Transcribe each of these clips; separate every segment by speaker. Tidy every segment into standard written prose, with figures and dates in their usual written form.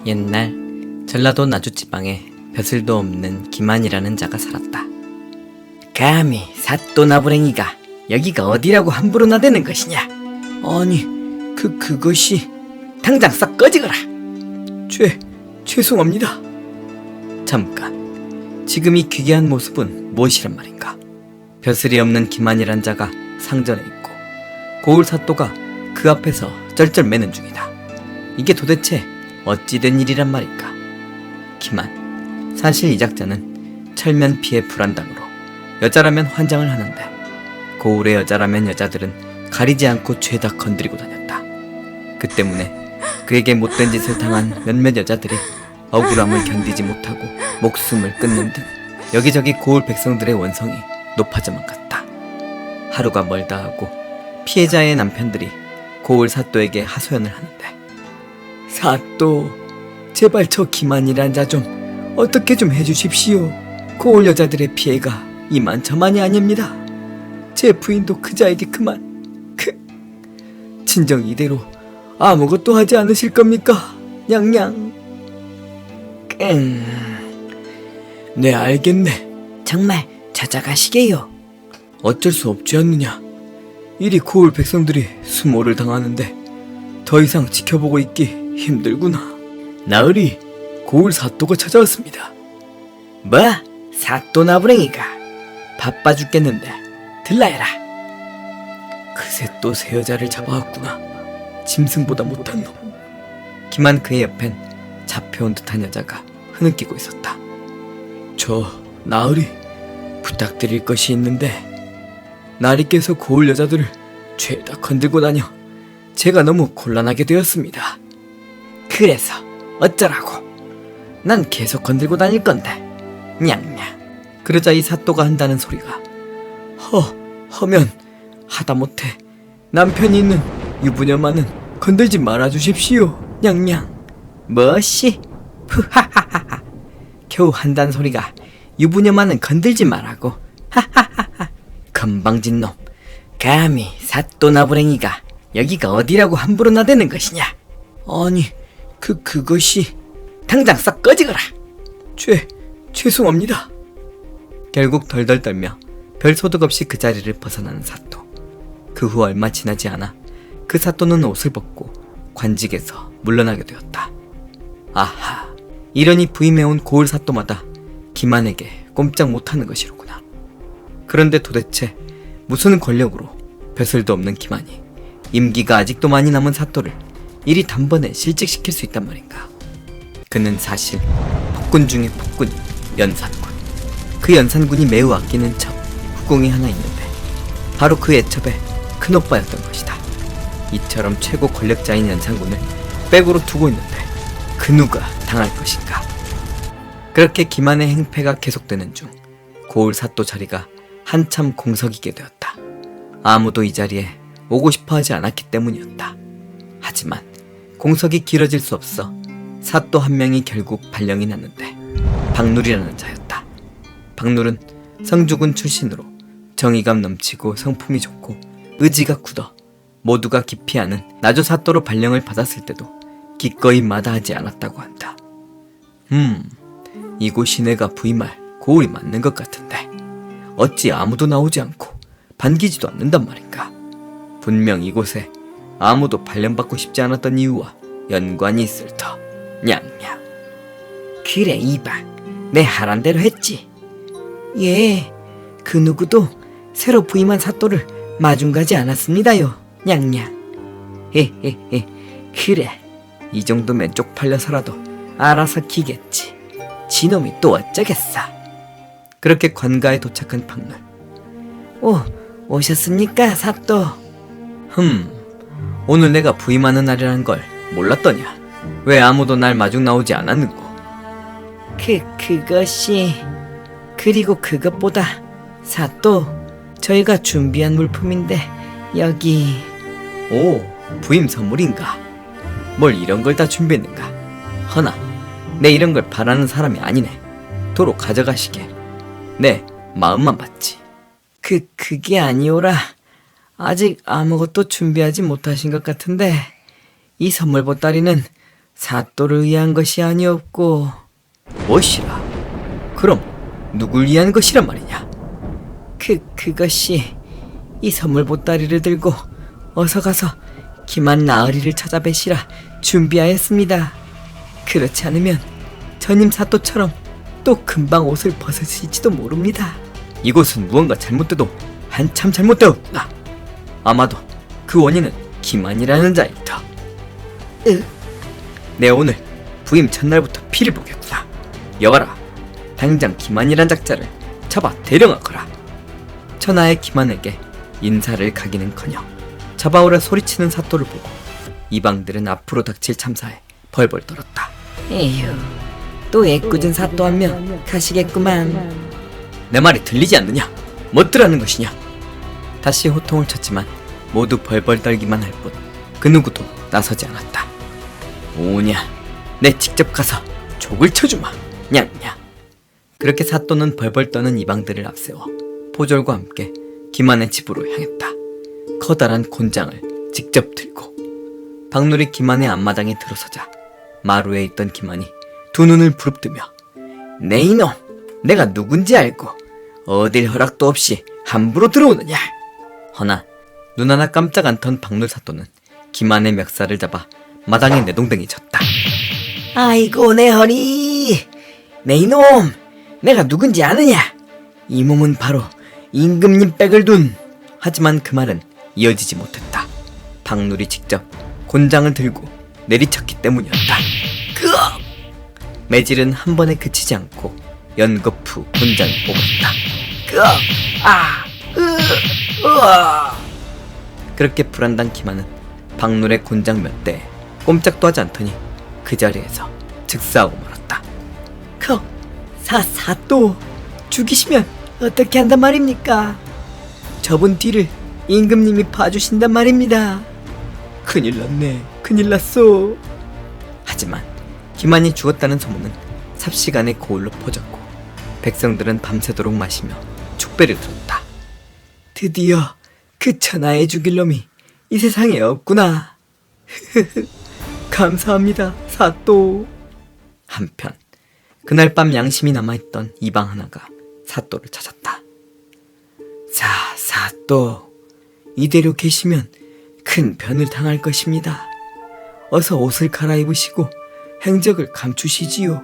Speaker 1: 옛날 전라도 나주지방에 벼슬도 없는 기만이라는 자가 살았다. 감히 사또나부랭이가 여기가 어디라고 함부로 나대는 것이냐? 아니, 그것이... 당장 싹 꺼지거라! 죄송합니다. 잠깐, 지금 이 기괴한 모습은 무엇이란 말인가? 벼슬이 없는 기만이란 자가 상전에 있고 고을 사또가 그 앞에서 쩔쩔매는 중이다. 이게 도대체 어찌 된 일이란 말인가? 기만, 사실 이 작자는 철면 피해 불안당으로 여자라면 환장을 하는데 고을의 여자라면 여자들은 가리지 않고 죄다 건드리고 다녔다. 그 때문에 그에게 못된 짓을 당한 몇몇 여자들이 억울함을 견디지 못하고 목숨을 끊는 등 여기저기 고을 백성들의 원성이 높아져만 갔다. 하루가 멀다 하고 피해자의 남편들이 고을 사또에게 하소연을 하는데, 사또, 제발 저 기만이란 자 좀 어떻게 좀 해주십시오. 고을 여자들의 피해가 이만저만이 아닙니다. 제 부인도 그 자에게 진정 이대로 아무것도 하지 않으실 겁니까? 냥냥. 네, 알겠네. 정말 찾아가시게요. 어쩔 수 없지 않느냐. 이리 고을 백성들이 수모를 당하는데 더 이상 지켜보고 있기 힘들구나. 나으리, 고을 사또가 찾아왔습니다. 뭐? 사또나부랭이가? 바빠 죽겠는데 들라해라. 그새 또 새 여자를 잡아왔구나. 짐승보다 못한 놈. 기만 그의 옆엔 잡혀온 듯한 여자가 흐느끼고 있었다. 나으리, 부탁드릴 것이 있는데, 나리께서 고을 여자들을 죄다 건들고 다녀 제가 너무 곤란하게 되었습니다. 그래서 어쩌라고? 난 계속 건들고 다닐 건데. 냥냥. 그러자 이 사또가 한다는 소리가, 허면 하다못해 남편이 있는 유부녀만은 건들지 말아주십시오. 냥냥. 뭐시? 푸하하하하. 겨우 한다는 소리가 유부녀만은 건들지 말라고. 하하하하. 건방진 놈, 감히 사또나부랭이가 여기가 어디라고 함부로 나대는 것이냐? 아니, 그것이... 당장 싹 꺼지거라! 죄송합니다. 결국 덜덜 떨며 별 소득 없이 그 자리를 벗어나는 사또. 그 후 얼마 지나지 않아 그 사또는 옷을 벗고 관직에서 물러나게 되었다. 아하, 이러니 부임해온 고을 사또마다 기만에게 꼼짝 못하는 것이로구나. 그런데 도대체 무슨 권력으로 벼슬도 없는 기만이 임기가 아직도 많이 남은 사또를 이리 단번에 실직시킬 수 있단 말인가? 그는 사실 폭군 중의 폭군인 연산군. 그 연산군이 매우 아끼는 첩, 후궁이 하나 있는데 바로 그 애첩의 큰오빠였던 것이다. 이처럼 최고 권력자인 연산군을 백으로 두고 있는데 그 누가 당할 것인가? 그렇게 기만의 행패가 계속되는 중 고을 사또 자리가 한참 공석이게 되었다. 아무도 이 자리에 오고 싶어 하지 않았기 때문이었다. 하지만 공석이 길어질 수 없어 사또 한 명이 결국 발령이 났는데 박누리라는 자였다. 박누는 성주군 출신으로 정의감 넘치고 성품이 좋고 의지가 굳어 모두가 기피 하는 나조 사또로 발령을 받았을 때도 기꺼이 마다하지 않았다고 한다. 이곳이 내가 부임할 고을이 맞는 것 같은데 어찌 아무도 나오지 않고 반기지도 않는단 말인가? 분명 이곳에 아무도 발령받고 싶지 않았던 이유와 연관이 있을 터. 냥냥. 그래, 이방, 내 하란 대로 했지. 예, 그 누구도 새로 부임한 사또를 마중가지 않았습니다요. 냥냥. 헤헤헤. 그래, 이 정도면 쪽팔려서라도 알아서 기겠지. 지놈이 또 어쩌겠어. 그렇게 관가에 도착한 박놀. 오셨습니까, 사또? 오늘 내가 부임하는 날이라는 걸 몰랐더냐? 왜 아무도 날 마중 나오지 않았는고? 그것이... 그리고 그것보다 사또, 저희가 준비한 물품인데 여기... 오, 부임 선물인가? 뭘 이런 걸 다 준비했는가? 허나 내 이런 걸 바라는 사람이 아니네. 도로 가져가시게. 내 마음만 받지. 그게 아니오라. 아직 아무것도 준비하지 못하신 것 같은데 이 선물 보따리는 사또를 위한 것이 아니었고. 무엇이라? 그럼 누굴 위한 것이란 말이냐? 그것이 이 선물 보따리를 들고 어서 가서 기만 나으리를 찾아뵈시라 준비하였습니다. 그렇지 않으면 전임 사또처럼 또 금방 옷을 벗으실지도 모릅니다. 이곳은 무언가 잘못돼도 한참 잘못되었구나. 아마도 그 원인은 기만이라는 자일 터. 내 오늘 부임 첫날부터 피를 보겠구나. 여봐라, 당장 기만이란 작자를 잡아 대령하거라. 천하의 기만에게 인사를 가기는커녕 잡아오라 소리치는 사또를 보고 이방들은 앞으로 닥칠 참사에 벌벌 떨었다. 에휴, 또 애꿎은 사또 한 명 가시겠구만. 내 말이 들리지 않느냐? 뭣들하는 것이냐? 다시 호통을 쳤지만 모두 벌벌 떨기만 할 뿐 그 누구도 나서지 않았다. 오냐, 내 직접 가서 족을 쳐주마. 냥냥. 그렇게 사또는 벌벌 떠는 이방들을 앞세워 포졸과 함께 기만의 집으로 향했다. 커다란 곤장을 직접 들고 박누리 기만의 앞마당에 들어서자 마루에 있던 기만이 두 눈을 부릅뜨며 내 이놈, 내가 누군지 알고 어딜 허락도 없이 함부로 들어오느냐. 허나 눈 하나 깜짝 안 턴 박누리 사또는 기만의 멱살을 잡아 마당에 내동댕이 쳤다. 아이고 내 허리, 내 이놈, 내가 누군지 아느냐? 이 몸은 바로 임금님 백을 둔. 하지만 그 말은 이어지지 못했다. 박누리 직접 곤장을 들고 내리쳤기 때문이었다. 그어! 매질은 한 번에 그치지 않고 연거푸 곤장을 뽑았다. 그어! 아! 으아! 그렇게 불안당 기만은 박누리의 곤장 몇 대에 꼼짝도 하지 않더니 그 자리에서 즉사하고 말았다. 사또 죽이시면 어떻게 한단 말입니까? 저분 뒤를 임금님이 봐주신단 말입니다. 큰일 났네, 큰일 났어. 하지만 기만이 죽었다는 소문은 삽시간에 고울로 퍼졌고 백성들은 밤새도록 마시며 축배를 들었다. 드디어 그 천하에 죽일 놈이 이 세상에 없구나. 감사합니다, 사또. 한편 그날 밤 양심이 남아있던 이방 하나가 사또를 찾았다. 사또, 이대로 계시면 큰 변을 당할 것입니다. 어서 옷을 갈아입으시고 행적을 감추시지요.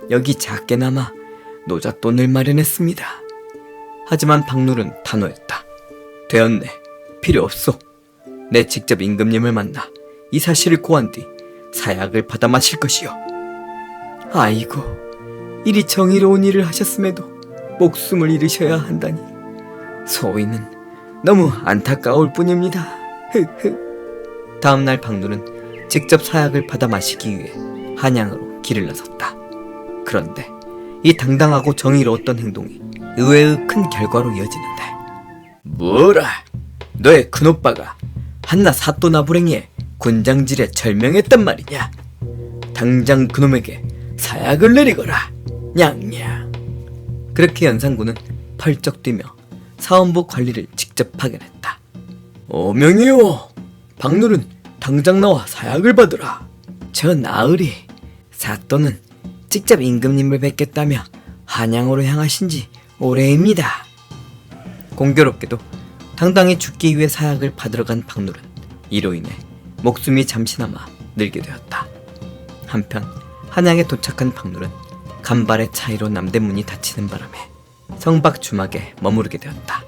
Speaker 1: 여기 작게나마 노잣돈을 마련했습니다. 하지만 박누른 단호했다. 되었네, 필요 없소. 내 직접 임금님을 만나 이 사실을 고한 뒤 사약을 받아 마실 것이요. 아이고, 이리 정의로운 일을 하셨음에도 목숨을 잃으셔야 한다니 소위는 너무 안타까울 뿐입니다. 다음날 박누는 직접 사약을 받아 마시기 위해 한양으로 길을 나섰다. 그런데 이 당당하고 정의로웠던 행동이 의외의 큰 결과로 이어지는데, 뭐라, 너의 큰오빠가 한나 사또 나부랭이의 곤장질에 절명했단 말이냐? 당장 그놈에게 사약을 내리거라. 냥냥. 그렇게 연산군은 펄쩍 뛰며 사원부 관리를 직접 파견했다. 어명이요, 박누른 당장 나와 사약을 받으라. 저 나으리 사또는 직접 임금님을 뵙겠다며 한양으로 향하신 지 오래입니다. 공교롭게도 당당히 죽기 위해 사약을 받으러 간 박누른, 이로 인해 목숨이 잠시나마 늘게 되었다. 한편 한양에 도착한 박누른 간발의 차이로 남대문이 닫히는 바람에 성박 주막에 머무르게 되었다.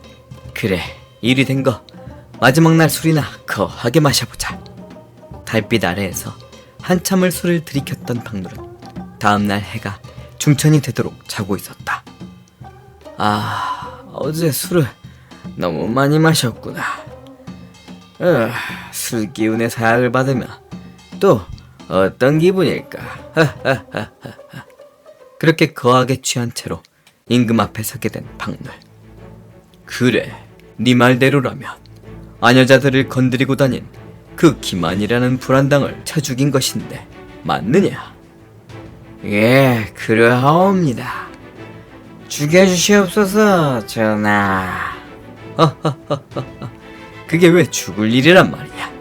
Speaker 1: 그래, 일이 된 거 마지막 날 술이나 거하게 마셔보자. 달빛 아래에서 한참을 술을 들이켰던 박누른, 다음날 해가 중천이 되도록 자고 있었다. 어제 술을 너무 많이 마셨구나. 술 기운의 사약을 받으면 또 어떤 기분일까? 그렇게 거하게 취한 채로 임금 앞에 서게 된 박눌. 그래, 네 말대로라면 아녀자들을 건드리고 다닌 그 기만이라는 불안당을 쳐 죽인 것인데 맞느냐? 예, 그러하옵니다. 죽여주시옵소서, 전하. 그게 왜 죽을 일이란 말이냐?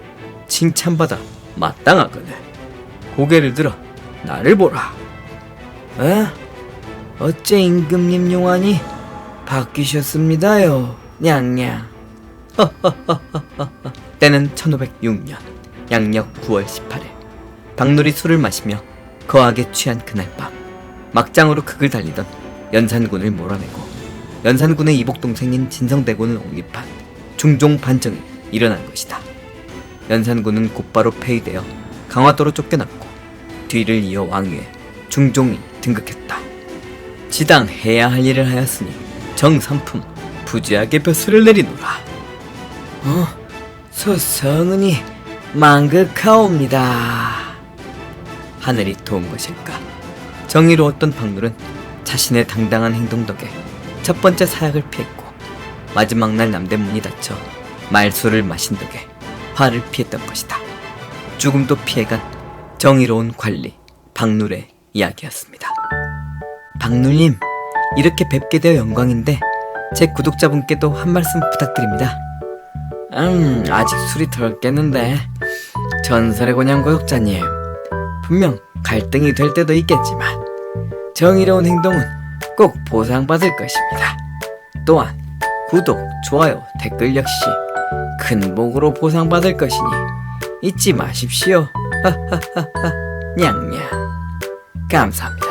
Speaker 1: 칭찬받아 마땅하거늘. 고개를 들어 나를 보라. 어째 임금님 용안이 바뀌셨습니다요, 냥냥. 때는 1506년 양력 9월 18일. 박놀이 술을 마시며 거하게 취한 그날 밤, 막장으로 극을 달리던 연산군을 몰아내고 연산군의 이복동생인 진성대군을 옹립한 중종 반정이 일어난 것이다. 연산군은 곧바로 폐위되어 강화도로 쫓겨났고 뒤를 이어 왕위에 중종이 등극했다. 지당 해야 할 일을 하였으니 정삼품 부지하게 벼슬을 내리노라. 소성은이 망극하옵니다. 하늘이 도운 것일까? 정의로웠던 박놀은 자신의 당당한 행동 덕에 첫 번째 사약을 피했고 마지막 날 남대문이 닫혀 말술을 마신 덕에 화를 피했던 것이다. 죽음도 피해간 정의로운 관리 박놀의 이야기였습니다. 박놀님, 이렇게 뵙게 되어 영광인데 제 구독자분께도 한 말씀 부탁드립니다. 아직 술이 덜 깼는데 전설의 고냥 구독자님, 분명 갈등이 될 때도 있겠지만 정의로운 행동은 꼭 보상받을 것입니다. 또한 구독, 좋아요, 댓글 역시 큰 복으로 보상받을 것이니 잊지 마십시오. 냥냥. 감사합니다.